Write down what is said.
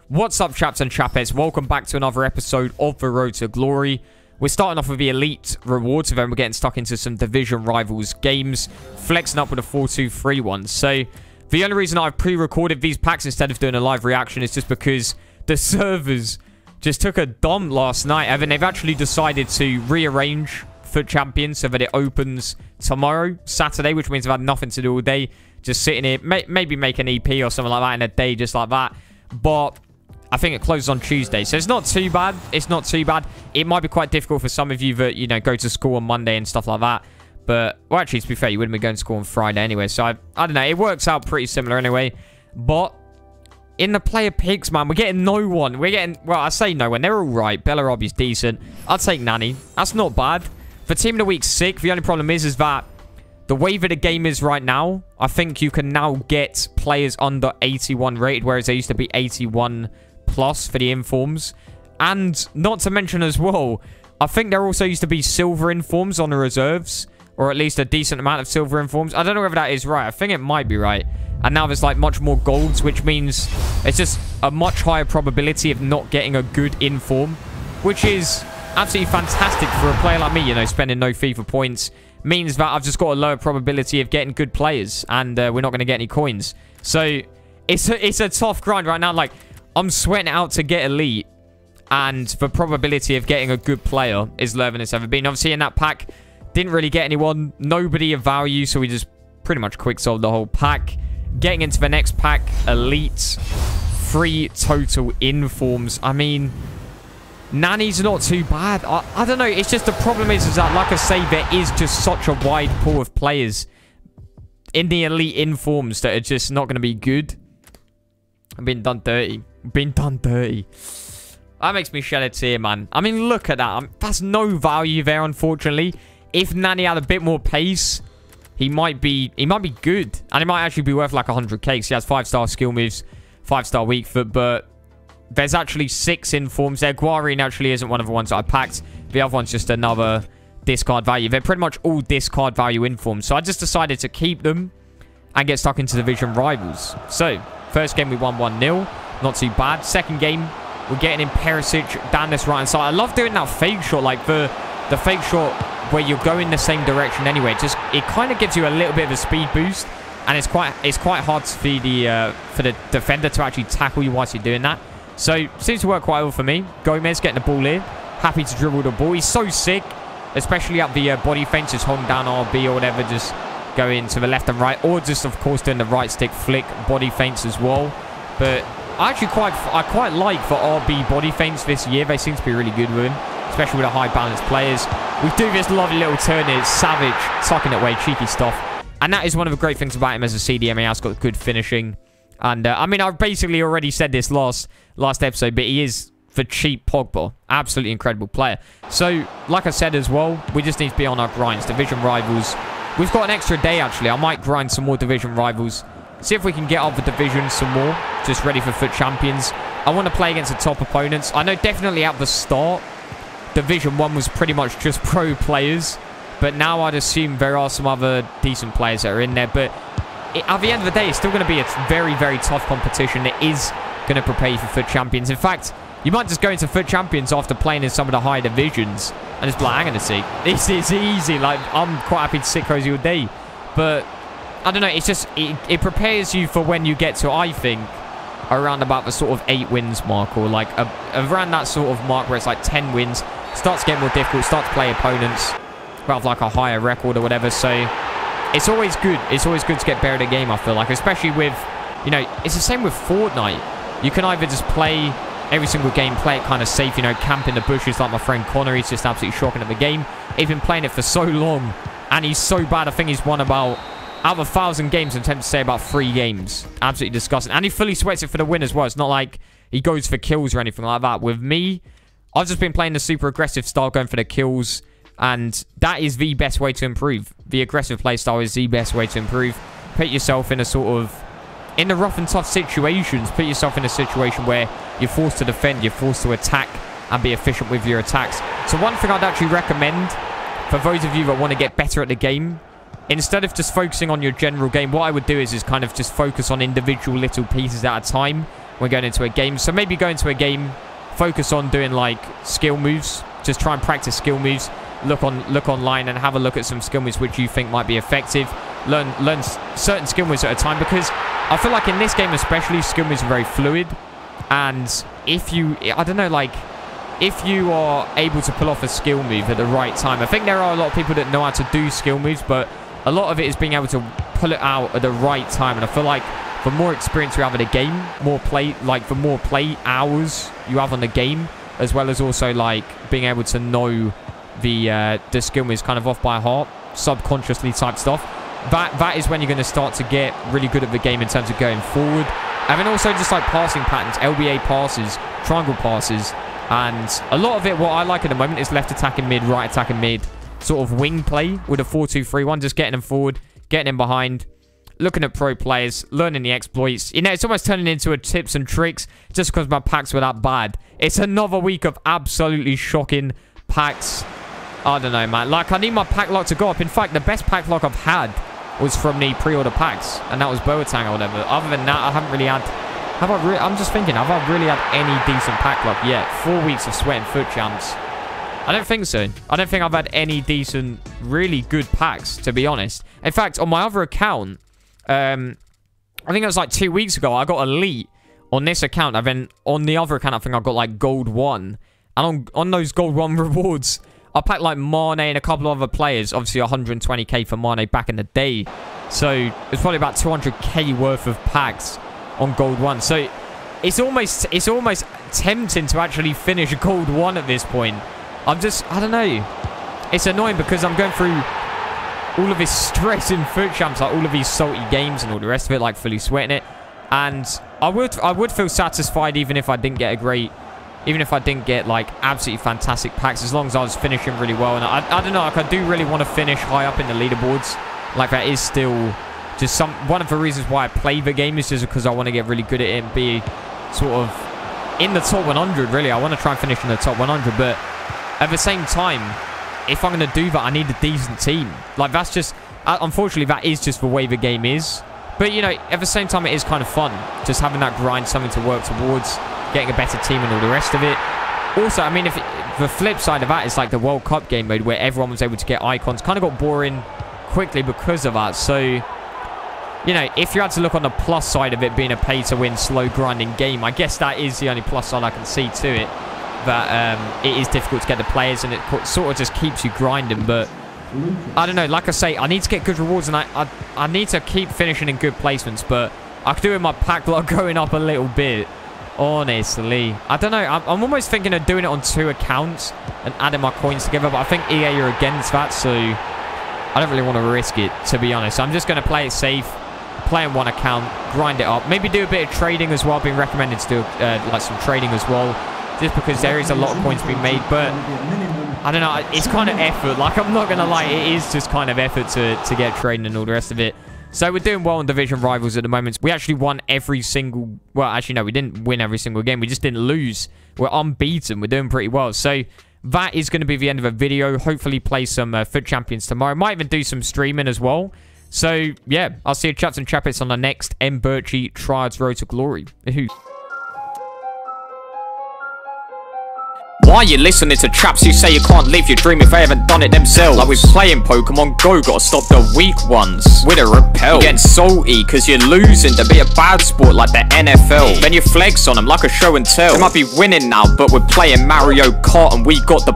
What's up, chaps and chapettes? Welcome back to another episode of The Road to Glory. We're starting off with the Elite rewards, and then we're getting stuck into some Division Rivals games, flexing up with a 4-2-3-1. So, the only reason I've pre-recorded these packs instead of doing a live reaction is just because the servers just took a dump last night, and then they've actually decided to rearrange FUT Champions so that it opens tomorrow, Saturday, which means I've had nothing to do all day, just sitting here, maybe make an EP or something like that in a day just like that. But I think it closes on Tuesday, so it's not too bad. It's not too bad. It might be quite difficult for some of you that, you know, go to school on Monday and stuff like that. But, well, actually, to be fair, you wouldn't be going to school on Friday anyway. So, I don't know. It works out pretty similar anyway. But in the player picks, man, we're getting no one. We're getting, well, I say no one. They're all right. Bellarabi's decent. I'll take Nani. That's not bad. For Team of the Week, sick. The only problem is that the way that the game is right now, I think you can now get players under 81 rated, whereas they used to be 81 plus for the informs. And not to mention as well, I think there also used to be silver informs on the reserves, or at least a decent amount of silver informs. I don't know whether that is right. I think it might be right. And now there's like much more golds, which means it's just a much higher probability of not getting a good inform, which is absolutely fantastic for a player like me, you know, spending no FIFA points. Means that I've just got a lower probability of getting good players, and we're not going to get any coins. So it's a tough grind right now. Like, I'm sweating it out to get elite, and the probability of getting a good player is lower than it's ever been. Obviously, in that pack, didn't really get anyone, nobody of value, so we just pretty much quick sold the whole pack. Getting into the next pack, elite, 3 total informs. I mean, Nani's not too bad. I don't know. It's just the problem is that, like I say, there is just such a wide pool of players in the elite informs that are just not going to be good. I've been done dirty. Been done dirty. That makes me shed a tear, man. I mean, look at that. That's no value there, unfortunately. If Nani had a bit more pace, he might be good. And it might actually be worth like 100k. Because he has 5-star skill moves, 5-star weak foot, but there's actually 6 informs there. Guarine actually isn't one of the ones that I packed. The other one's just another discard value. They're pretty much all discard value informs. So I just decided to keep them and get stuck into Division Rivals. So, first game we won 1-0. Not too bad. Second game, we're getting Mbirchy down this right-hand side. I love doing that fake shot. Like, the fake shot where you're going the same direction anyway. It kind of gives you a little bit of a speed boost. And it's quite hard for the defender to actually tackle you whilst you're doing that. So, seems to work quite well for me. Gomez getting the ball here. Happy to dribble the ball. He's so sick. Especially up the body fence. Just holding down RB or whatever. Just going to the left and right. Or just, of course, doing the right stick flick body feints as well. But I quite like the RB body feints this year. They seem to be really good with him. Especially with the high balance players. We do this lovely little turn here. Savage. Tucking it away. Cheeky stuff. And that is one of the great things about him as a CDM. He has got good finishing. And, I mean, I've basically already said this last episode, but he is the cheap Pogba. Absolutely incredible player. So, like I said as well, we just need to be on our grinds. Division Rivals. We've got an extra day, actually. I might grind some more Division Rivals. See if we can get up the division some more. Just ready for FUT Champions. I want to play against the top opponents. I know definitely at the start, Division 1 was pretty much just pro players. But now I'd assume there are some other decent players that are in there. But at the end of the day, it's still going to be a very, very tough competition. It is going to prepare you for FUT Champions. In fact, you might just go into FUT Champions after playing in some of the higher divisions and just be like, hang on a sec. This is easy. Like, I'm quite happy to sit cozy all day. But, I don't know. It's just, it prepares you for when you get to, I think, around about the sort of 8 wins mark. Or like around that sort of mark where it's like 10 wins. Starts to get more difficult. Start to play opponents who have like a higher record or whatever. So, it's always good. It's always good to get better at the game, I feel like. Especially with, you know, it's the same with Fortnite. You can either just play every single game, play it kind of safe, you know, camp in the bushes like my friend Connor. He's just absolutely shocking at the game. He's been playing it for so long, and he's so bad. I think he's won about, out of 1,000 games, I'm tempted to say about 3 games. Absolutely disgusting. And he fully sweats it for the win as well. It's not like he goes for kills or anything like that. With me, I've just been playing the super aggressive style, going for the kills. And that is the best way to improve. The aggressive play style is the best way to improve. Put yourself in a sort of, in the rough and tough situations, put yourself in a situation where you're forced to defend, you're forced to attack, and be efficient with your attacks. So one thing I'd actually recommend, for those of you that want to get better at the game, instead of just focusing on your general game, what I would do is kind of just focus on individual little pieces at a time. when going into a game. So maybe go into a game, focus on doing like skill moves. Just try and practice skill moves. Look online and have a look at some skill moves which you think might be effective. Learn certain skill moves at a time, because I feel like in this game especially, skill moves are very fluid. And if you, I don't know, like, if you are able to pull off a skill move at the right time, I think there are a lot of people that know how to do skill moves, but a lot of it is being able to pull it out at the right time. And I feel like the more experience you have in a game, the more play hours you have on the game, as well as also like being able to know the skill moves kind of off by heart, subconsciously type stuff. That is when you're going to start to get really good at the game in terms of going forward. And then also just like passing patterns, LBA passes, triangle passes. And a lot of it, what I like at the moment, is left attacking mid, right attacking mid, sort of wing play with a 4-2-3-1, just getting them forward, getting them behind, looking at pro players, learning the exploits. You know, it's almost turning into a tips and tricks just because my packs were that bad. It's another week of absolutely shocking packs. I don't know, man. Like, I need my pack lock to go up. In fact, the best pack lock I've had was from the pre-order packs, and that was Boateng or whatever. Other than that, I haven't really had... I'm just thinking, have I really had any decent pack luck yet? 4 weeks of sweat and foot champs. I don't think so. I don't think I've had any decent, really good packs, to be honest. In fact, on my other account, I think it was like 2 weeks ago, I got elite on this account. And then on the other account, I think I got like gold 1. And on those gold 1 rewards, I packed like Mane and a couple of other players. Obviously, 120k for Mane back in the day. So it's probably about 200k worth of packs on gold 1. So it's almost tempting to actually finish gold 1 at this point. I don't know. It's annoying because I'm going through all of this stress in foot champs, like all of these salty games and all the rest of it, like fully sweating it. And I would feel satisfied even if I didn't get like absolutely fantastic packs, as long as I was finishing really well. And I don't know, like I do really want to finish high up in the leaderboards. Like that is still just one of the reasons why I play the game, is just because I want to get really good at it and be sort of in the top 100, really. I want to try and finish in the top 100, but at the same time, if I'm going to do that, I need a decent team. Like, that's just... unfortunately, that is just the way the game is. But, you know, at the same time, it is kind of fun. Just having that grind, something to work towards, getting a better team and all the rest of it. Also, I mean, if the flip side of that is like the World Cup game mode, where everyone was able to get icons, kind of got boring quickly because of that. So, you know, if you had to look on the plus side of it being a pay-to-win, slow grinding game, I guess that is the only plus side I can see to it. That it is difficult to get the players, and it sort of just keeps you grinding. But I don't know, like I say, I need to get good rewards, and I need to keep finishing in good placements. But I could do with my pack lot going up a little bit, honestly. I don't know, I'm almost thinking of doing it on 2 accounts and adding my coins together, but I think EA are against that, so I don't really want to risk it, to be honest. I'm just going to play it safe, play on 1 account, grind it up, maybe do a bit of trading as well. I've been recommended to do like some trading as well, just because there is a lot of points being made. But I don't know, it's kind of effort. Like, I'm not going to lie, it is just kind of effort to get trading and all the rest of it. So we're doing well in Division Rivals at the moment. We actually won every single... Well, actually, no, we didn't win every single game. We just didn't lose. We're unbeaten. We're doing pretty well. So that is going to be the end of the video. Hopefully play some FUT Champions tomorrow. Might even do some streaming as well. So, yeah, I'll see you chaps and chappets on the next Mbirchy Tryhards Road to Glory. Why you listening to chaps who say you can't live your dream if they haven't done it themselves? Like, we're playing Pokemon Go, gotta stop the weak ones with a repel. You're getting salty cause you're losing to be a bad sport like the NFL. Then you flex on them like a show and tell. They might be winning now, but we're playing Mario Kart and we got the